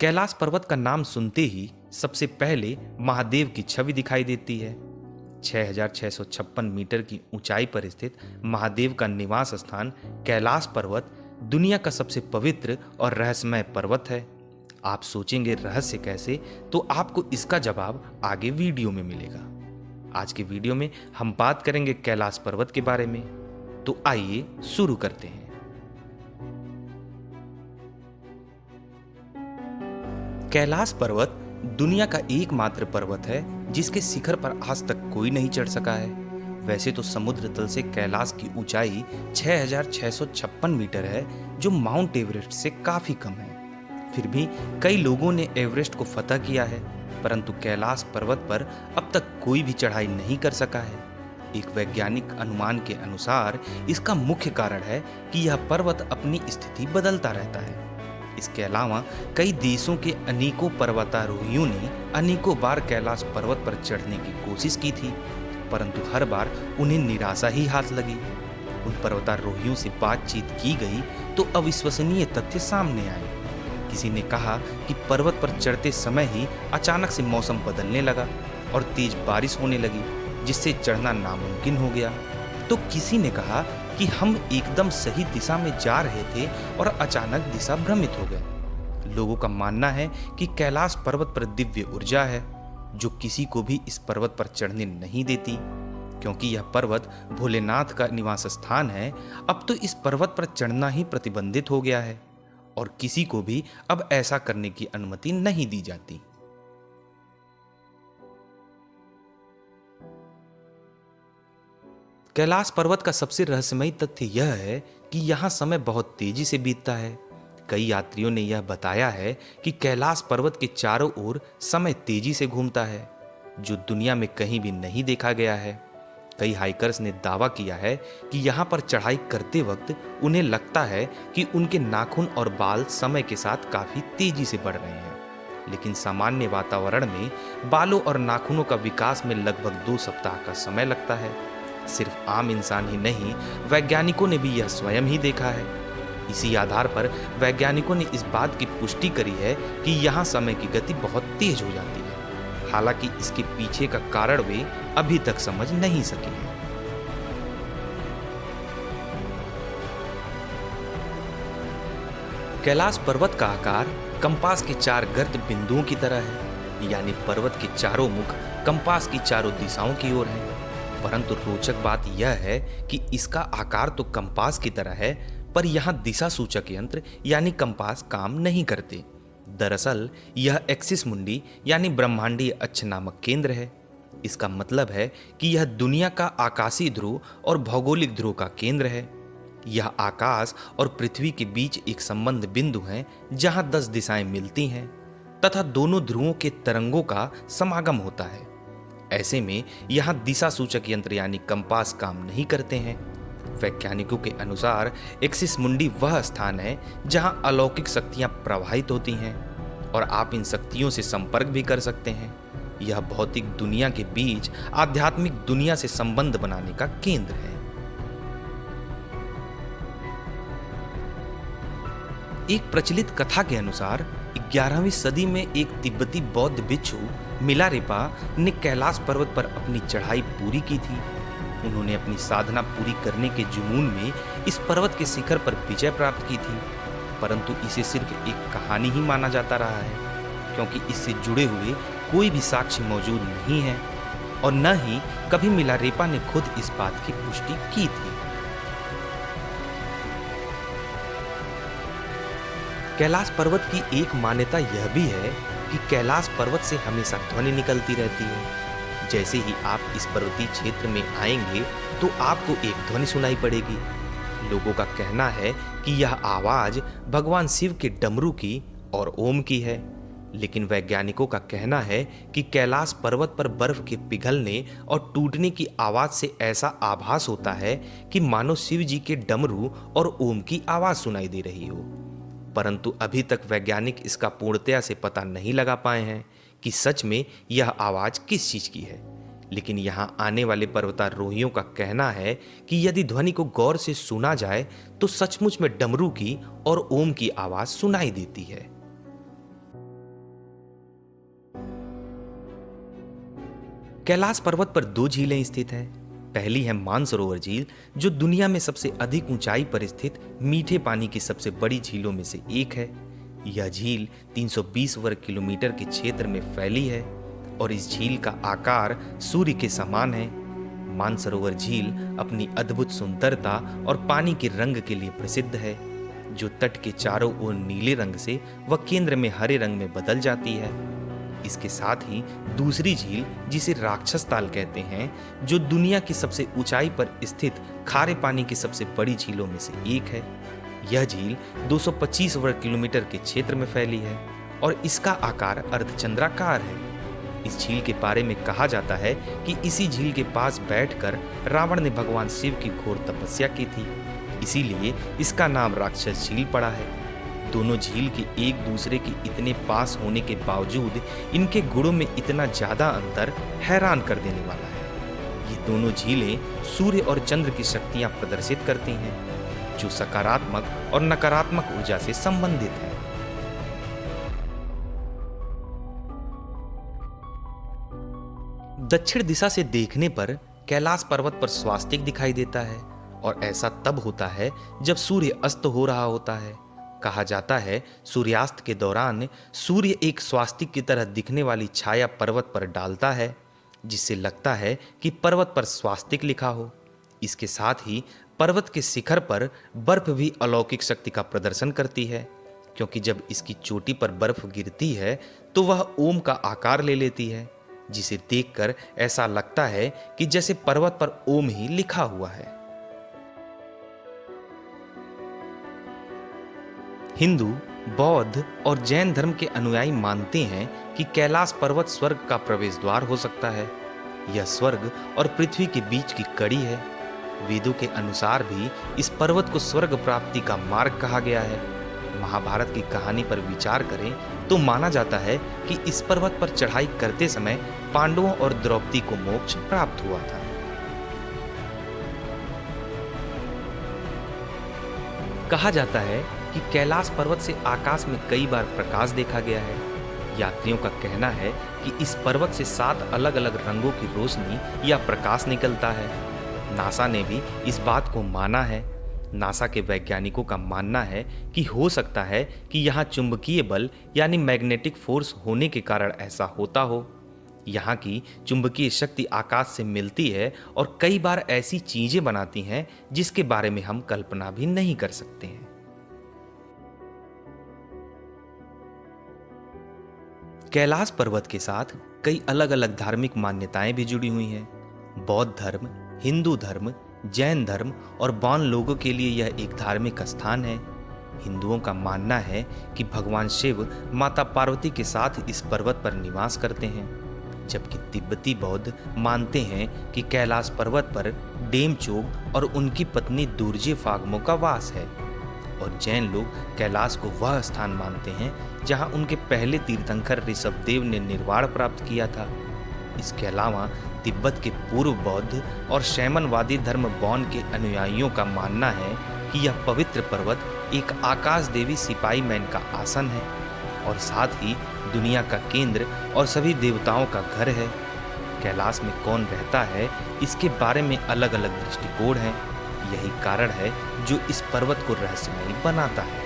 कैलाश पर्वत का नाम सुनते ही सबसे पहले महादेव की छवि दिखाई देती है। 6,656 मीटर की ऊंचाई पर स्थित महादेव का निवास स्थान कैलाश पर्वत दुनिया का सबसे पवित्र और रहस्यमय पर्वत है। आप सोचेंगे रहस्य कैसे, तो आपको इसका जवाब आगे वीडियो में मिलेगा। आज के वीडियो में हम बात करेंगे कैलाश पर्वत के बारे में। तो आइए शुरू करते हैं। कैलाश पर्वत दुनिया का एकमात्र पर्वत है जिसके शिखर पर आज तक कोई नहीं चढ़ सका है। वैसे तो समुद्र तल से कैलाश की ऊंचाई 6,656 मीटर है, जो माउंट एवरेस्ट से काफी कम है। फिर भी कई लोगों ने एवरेस्ट को फतह किया है, परंतु कैलाश पर्वत पर अब तक कोई भी चढ़ाई नहीं कर सका है। एक वैज्ञानिक अनुमान के अनुसार इसका मुख्य कारण है कि यह पर्वत अपनी स्थिति बदलता रहता है। इसके अलावा कई देशों के अनेकों पर्वतारोहियों ने अनेकों बार कैलाश पर्वत पर चढ़ने की कोशिश की थी, परंतु हर बार उन्हें निराशा ही हाथ लगी। उन पर्वतारोहियों से बातचीत की गई तो अविश्वसनीय तथ्य सामने आए। किसी ने कहा कि पर्वत पर चढ़ते समय ही अचानक से मौसम बदलने लगा और तेज बारिश होने लगी, जिससे चढ़ना नामुमकिन हो गया। तो किसी ने कहा कि हम एकदम सही दिशा में जा रहे थे और अचानक दिशा भ्रमित हो गए। लोगों का मानना है कि कैलाश पर्वत पर दिव्य ऊर्जा है, जो किसी को भी इस पर्वत पर चढ़ने नहीं देती। क्योंकि यह पर्वत भोलेनाथ का निवास स्थान है, अब तो इस पर्वत पर चढ़ना ही प्रतिबंधित हो गया है और किसी को भी अब ऐसा करने की अनुमति नहीं दी जाती। कैलाश पर्वत का सबसे रहस्यमयी तथ्य यह है कि यहाँ समय बहुत तेजी से बीतता है। कई यात्रियों ने यह बताया है कि कैलाश पर्वत के चारों ओर समय तेजी से घूमता है, जो दुनिया में कहीं भी नहीं देखा गया है। कई हाइकर्स ने दावा किया है कि यहाँ पर चढ़ाई करते वक्त उन्हें लगता है कि उनके नाखून और बाल समय के साथ काफी तेजी से बढ़ रहे हैं, लेकिन सामान्य वातावरण में बालों और नाखूनों का विकास में लगभग 2 सप्ताह का समय लगता है। सिर्फ आम इंसान ही नहीं, वैज्ञानिकों ने भी यह स्वयं ही देखा है। इसी आधार पर वैज्ञानिकों ने इस बात की पुष्टि करी है कि यहाँ समय की गति बहुत तेज हो जाती है। हालांकि इसके पीछे का कारण वे अभी तक समझ नहीं सके हैं। कैलाश पर्वत का आकार कंपास के 4 गर्त बिंदुओं की तरह है, यानी पर्वत के चारों मुख कंपास की चारों दिशाओं की ओर हैं। परंतु रोचक बात यह है कि इसका आकार तो कंपास की तरह है, पर यहाँ दिशा सूचक यंत्र यानी कंपास काम नहीं करते। दरअसल यह एक्सिस मुंडी यानी ब्रह्मांडीय अक्ष नामक केंद्र है। इसका मतलब है कि यह दुनिया का आकाशीय ध्रुव और भौगोलिक ध्रुव का केंद्र है। यह आकाश और पृथ्वी के बीच एक संबंध बिंदु है, जहाँ 10 दिशाएं मिलती हैं तथा दोनों ध्रुवों के तरंगों का समागम होता है। ऐसे में यहाँ दिशा सूचक यंत्र यानी कंपास काम नहीं करते हैं। वैज्ञानिकों के अनुसार एक्सिस मुंडी वह स्थान है जहाँ अलौकिक शक्तियाँ प्रवाहित होती हैं और आप इन शक्तियों से संपर्क भी कर सकते हैं। यह भौतिक दुनिया के बीच आध्यात्मिक दुनिया से संबंध बनाने का केंद्र है। एक प्रचलित कथा के अनुसार 11वीं सदी में एक तिब्बती बौद्ध भिक्षु मिलारेपा ने कैलाश पर्वत पर अपनी चढ़ाई पूरी की थी। उन्होंने अपनी साधना पूरी करने के जुनून में इस पर्वत के शिखर पर विजय प्राप्त की थी, परंतु इसे सिर्फ एक कहानी ही माना जाता रहा है, क्योंकि इससे जुड़े हुए कोई भी साक्ष्य मौजूद नहीं है और न ही कभी मिलारेपा ने खुद इस बात की पुष्टि की थी। कैलाश पर्वत की एक मान्यता यह भी है कि कैलाश पर्वत से हमेशा ध्वनि निकलती रहती है। जैसे ही आप इस पर्वतीय क्षेत्र में आएंगे तो आपको एक ध्वनि सुनाई पड़ेगी। लोगों का कहना है कि यह आवाज भगवान शिव के डमरू की और ओम की है, लेकिन वैज्ञानिकों का कहना है कि कैलाश पर्वत पर बर्फ के पिघलने और टूटने की आवाज से ऐसा आभास होता है कि मानो शिव जी के डमरू और ओम की आवाज सुनाई दे रही हो। परंतु अभी तक वैज्ञानिक इसका पूर्णतया से पता नहीं लगा पाए हैं कि सच में यह आवाज किस चीज की है। लेकिन यहाँ आने वाले पर्वतारोहियों का कहना है कि यदि ध्वनि को गौर से सुना जाए तो सचमुच में डमरू की और ओम की आवाज सुनाई देती है। कैलाश पर्वत पर दो झीलें स्थित हैं। पहली है मानसरोवर झील, जो दुनिया में सबसे अधिक ऊंचाई पर स्थित मीठे पानी की सबसे बड़ी झीलों में से एक है। यह झील 320 वर्ग किलोमीटर के क्षेत्र में फैली है और इस झील का आकार सूर्य के समान है। मानसरोवर झील अपनी अद्भुत सुंदरता और पानी के रंग के लिए प्रसिद्ध है, जो तट के चारों ओर नीले रंग से व केंद्र में हरे रंग में बदल जाती है। इसके साथ ही दूसरी झील, जिसे राक्षस ताल कहते हैं, जो दुनिया की सबसे ऊंचाई पर स्थित खारे पानी की सबसे बड़ी झीलों में से एक है। यह झील 225 वर्ग किलोमीटर के क्षेत्र में फैली है और इसका आकार अर्धचंद्राकार है। इस झील के बारे में कहा जाता है कि इसी झील के पास बैठकर रावण ने भगवान शिव की घोर तपस्या की थी, इसीलिए इसका नाम राक्षस झील पड़ा है। दोनों झील के एक दूसरे के इतने पास होने के बावजूद इनके गुणों में इतना ज्यादा अंतर हैरान कर देने वाला है। ये दोनों झीलें सूर्य और चंद्र की शक्तियां प्रदर्शित करती हैं, जो सकारात्मक और नकारात्मक ऊर्जा से संबंधित है। दक्षिण दिशा से देखने पर कैलाश पर्वत पर स्वास्तिक दिखाई देता है और ऐसा तब होता है जब सूर्य अस्त हो रहा होता है। कहा जाता है सूर्यास्त के दौरान सूर्य एक स्वास्तिक की तरह दिखने वाली छाया पर्वत पर डालता है, जिससे लगता है कि पर्वत पर स्वास्तिक लिखा हो। इसके साथ ही पर्वत के शिखर पर बर्फ भी अलौकिक शक्ति का प्रदर्शन करती है, क्योंकि जब इसकी चोटी पर बर्फ गिरती है तो वह ओम का आकार ले लेती है, जिसे देखकर ऐसा लगता है कि जैसे पर्वत पर ओम ही लिखा हुआ है। हिंदू, बौद्ध और जैन धर्म के अनुयायी मानते हैं कि कैलाश पर्वत स्वर्ग का प्रवेश द्वार हो सकता है। यह स्वर्ग और पृथ्वी के बीच की कड़ी है। वेदों के अनुसार भी इस पर्वत को स्वर्ग प्राप्ति का मार्ग कहा गया है। महाभारत की कहानी पर विचार करें तो माना जाता है कि इस पर्वत पर चढ़ाई करते समय पांडवों और द्रौपदी को मोक्ष प्राप्त हुआ था। कहा जाता है कि कैलाश पर्वत से आकाश में कई बार प्रकाश देखा गया है। यात्रियों का कहना है कि इस पर्वत से 7 अलग अलग रंगों की रोशनी या प्रकाश निकलता है। नासा ने भी इस बात को माना है। नासा के वैज्ञानिकों का मानना है कि हो सकता है कि यहाँ चुंबकीय बल यानी मैग्नेटिक फोर्स होने के कारण ऐसा होता हो। यहाँ की चुंबकीय शक्ति आकाश से मिलती है और कई बार ऐसी चीजें बनाती हैं जिसके बारे में हम कल्पना भी नहीं कर सकते हैं। कैलाश पर्वत के साथ कई अलग अलग धार्मिक मान्यताएं भी जुड़ी हुई हैं। बौद्ध धर्म, हिंदू धर्म, जैन धर्म और बौन लोगों के लिए यह एक धार्मिक स्थान है। हिंदुओं का मानना है कि भगवान शिव माता पार्वती के साथ इस पर्वत पर निवास करते हैं, जबकि तिब्बती बौद्ध मानते हैं कि कैलाश पर्वत पर डेमचोग और उनकी पत्नी दुर्जे फागमो का वास है। और जैन लोग कैलाश को वह स्थान मानते हैं जहां उनके पहले तीर्थंकर ऋषभदेव ने निर्वाण प्राप्त किया था। इसके अलावा तिब्बत के पूर्व बौद्ध और शैमनवादी धर्म बौन के अनुयायियों का मानना है कि यह पवित्र पर्वत एक आकाश देवी सिपाही मैन का आसन है और साथ ही दुनिया का केंद्र और सभी देवताओं का घर है। कैलाश में कौन रहता है, इसके बारे में अलग अलग दृष्टिकोण हैं। यही कारण है जो इस पर्वत को रहस्यमयी बनाता है।